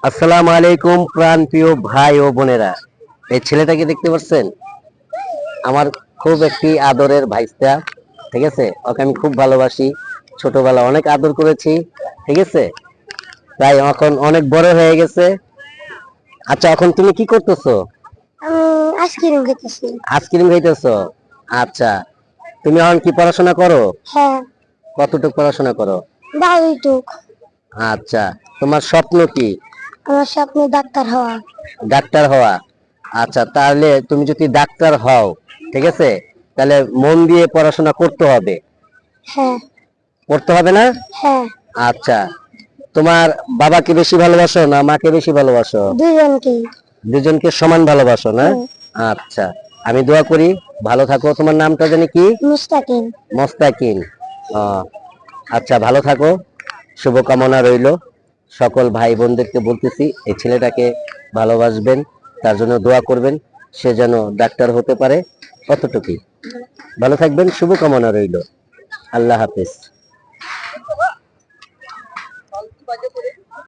আসসালামু আলাইকুম প্রাণ প্রিয় ভাই ও বোনেরা, এই ছেলেটাকে দেখতে পাচ্ছেন? আমার খুব একটি আদরের ভাইস্তা। ঠিক আছে, ওকে আমি খুব ভালোবাসি, ছোটবেলা অনেক আদর করেছি। ঠিক আছে, তাই এখন অনেক বড় হয়ে গেছে। আচ্ছা, এখন তুমি কি করতেছো? আইসক্রিম খেতেছি। আইসক্রিম খাইতেছো? আচ্ছা, তুমি এখন কি পড়াশোনা করো? হ্যাঁ, কতটুকু পড়াশোনা করো? বাড়িটুক। আচ্ছা, তোমার স্বপ্ন কি? আমার স্বপ্ন ডাক্তার হওয়া। ডাক্তার হওয়া? আচ্ছা, তাহলে তুমি যদি ডাক্তার হও, ঠিক আছে, তাহলে মন দিয়ে পড়াশোনা করতে হবে। হ্যাঁ। করতে হবে না? হ্যাঁ। আচ্ছা, তোমার বাবাকে বেশি ভালোবাসো না মাকে বেশি ভালোবাসো? দুজনকেই। দুজনকে সমান ভালোবাসো না? হুম। আচ্ছা, আমি দোয়া করি ভালো থাকো। তোমার নামটা জানি কি? মুস্তাকিম। মোস্তাকিম। আহ, আচ্ছা, ভালো থাকো, শুভকামনা রইলো। সকল ভাই বোনদেরকে বলতেছি এই ছেলেটাকে ভালোবাসবেন, তার জন্য দোয়া করবেন, সে যেন ডাক্তার হতে পারে। কতটুকুই ভালো থাকবেন, শুভকামনা রইলো। আল্লাহ হাফেজ।